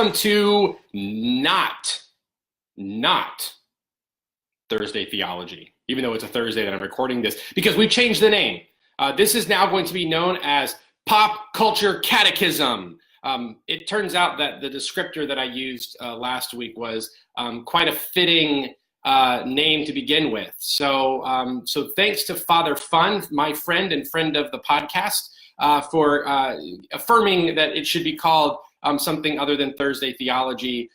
welcome to not Thursday Theology, even though it's a Thursday that I'm recording this, because we've changed the name. This is now going to be known as Pop Culture Catechism. It turns out that the descriptor that I used last week was quite a fitting name to begin with. So thanks to Father Fun, my friend and friend of the podcast, for affirming that it should be called something other than Thursday Theology,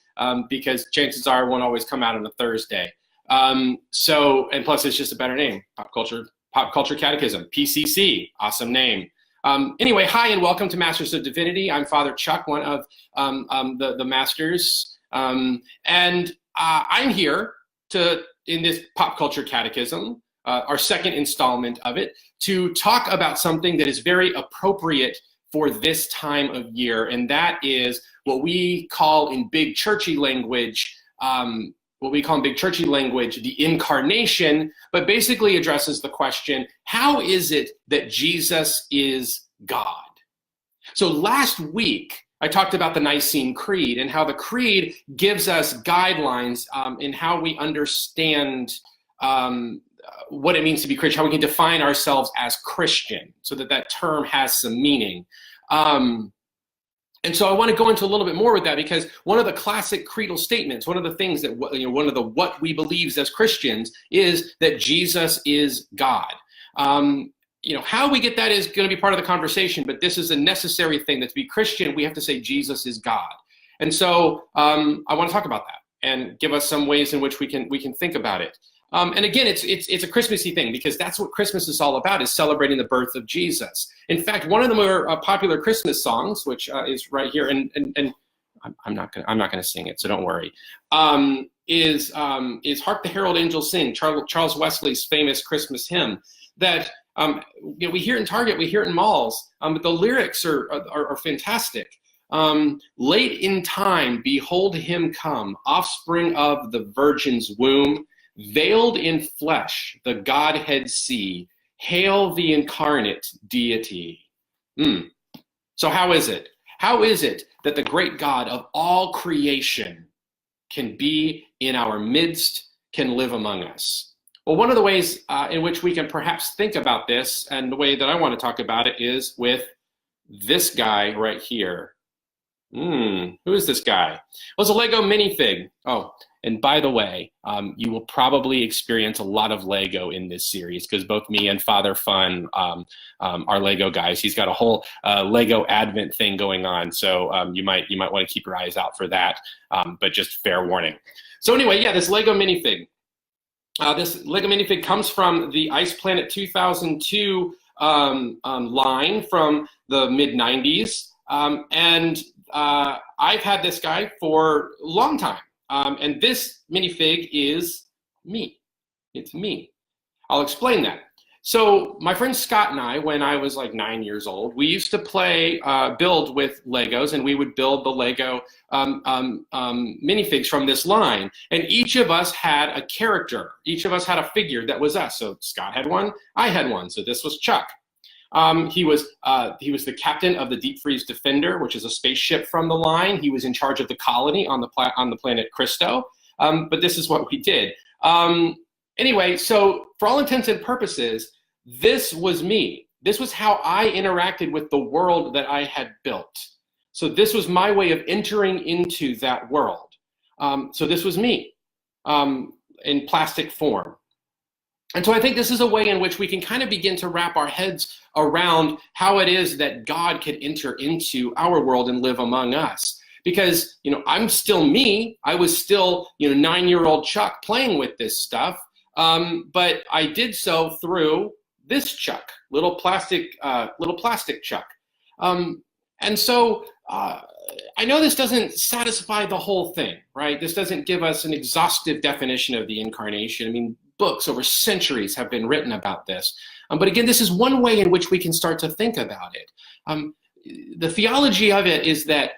because chances are it won't always come out on a Thursday. And plus it's just a better name, Pop Culture Catechism, PCC, awesome name. Anyway, hi and welcome to Masters of Divinity. I'm Father Chuck, one of the masters, and I'm here in this Pop Culture Catechism, our second installment of it, to talk about something that is very appropriate for this time of year, and that is what we call in big churchy language, the Incarnation, but basically addresses the question, how is it that Jesus is God? So last week, I talked about the Nicene Creed and how the Creed gives us guidelines in how we understand what it means to be Christian, how we can define ourselves as Christian, so that term has some meaning. And so I want to go into a little bit more with that, because one of the classic creedal statements, one of the things that, one of the what we believe as Christians is that Jesus is God. How we get that is going to be part of the conversation, but this is a necessary thing, that to be Christian, we have to say Jesus is God. And so I want to talk about that and give us some ways in which we can think about it. And again, it's a Christmassy thing, because that's what Christmas is all about, is celebrating the birth of Jesus. In fact, one of the more popular Christmas songs, which is right here, and I'm not gonna sing it, so don't worry, is "Hark the Herald Angels Sing," Charles Wesley's famous Christmas hymn that we hear in Target, we hear it in malls, but the lyrics are fantastic. Late in time, behold him come, offspring of the Virgin's womb. Veiled in flesh, the Godhead see. Hail the incarnate deity. So how is it? How is it that the great God of all creation can be in our midst, can live among us? Well, one of the ways in which we can perhaps think about this, and the way that I want to talk about it, is with this guy right here. Who is this guy? Well, it's a Lego minifig. Oh, and by the way, you will probably experience a lot of Lego in this series, because both me and Father Fun are Lego guys. He's got a whole Lego Advent thing going on, so you might want to keep your eyes out for that. But just fair warning. So anyway, yeah, this Lego minifig. This Lego minifig comes from the Ice Planet 2002 line from the mid-90s, and I've had this guy for a long time. And this minifig is me. It's me. I'll explain that. So my friend Scott and I, when I was like 9 years old, we used to build with Legos, and we would build the Lego minifigs from this line. And each of us had a character. Each of us had a figure that was us. So Scott had one, I had one. So this was Chuck. He was the captain of the Deep Freeze Defender, which is a spaceship from the line. He was in charge of the colony on the planet Christo. But this is what we did. Anyway, so for all intents and purposes, this was me. This was how I interacted with the world that I had built. So this was my way of entering into that world. So this was me in plastic form. And so I think this is a way in which we can kind of begin to wrap our heads around how it is that God can enter into our world and live among us. Because, I'm still me. I was still, 9-year-old Chuck playing with this stuff. But I did so through this Chuck, little plastic Chuck. And so I know this doesn't satisfy the whole thing, right? This doesn't give us an exhaustive definition of the Incarnation. I mean, books over centuries have been written about this. But again, this is one way in which we can start to think about it. The theology of it is that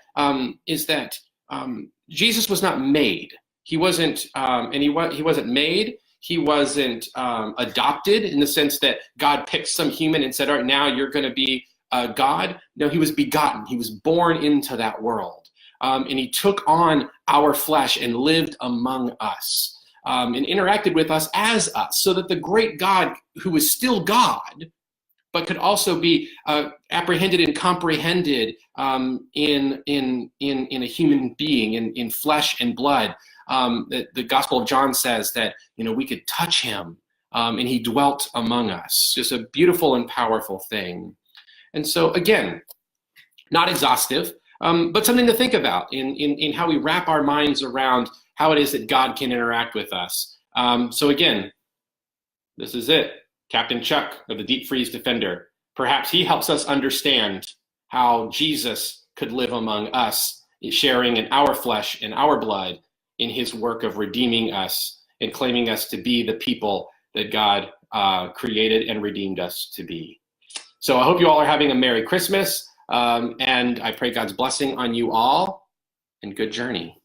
Jesus was not made. He wasn't, he wasn't made. He wasn't adopted in the sense that God picked some human and said, all right, now you're going to be God. No, he was begotten. He was born into that world. and he took on our flesh and lived among us, and interacted with us as us, so that the great God, who is still God, but could also be apprehended and comprehended in a human being, in flesh and blood. The Gospel of John says that we could touch him, and he dwelt among us. Just a beautiful and powerful thing. And so again, not exhaustive, but something to think about in how we wrap our minds around how it is that God can interact with us. So again, this is it. Captain Chuck of the Deep Freeze Defender. Perhaps he helps us understand how Jesus could live among us, sharing in our flesh and our blood in his work of redeeming us and claiming us to be the people that God created and redeemed us to be. So I hope you all are having a Merry Christmas, and I pray God's blessing on you all, and good journey.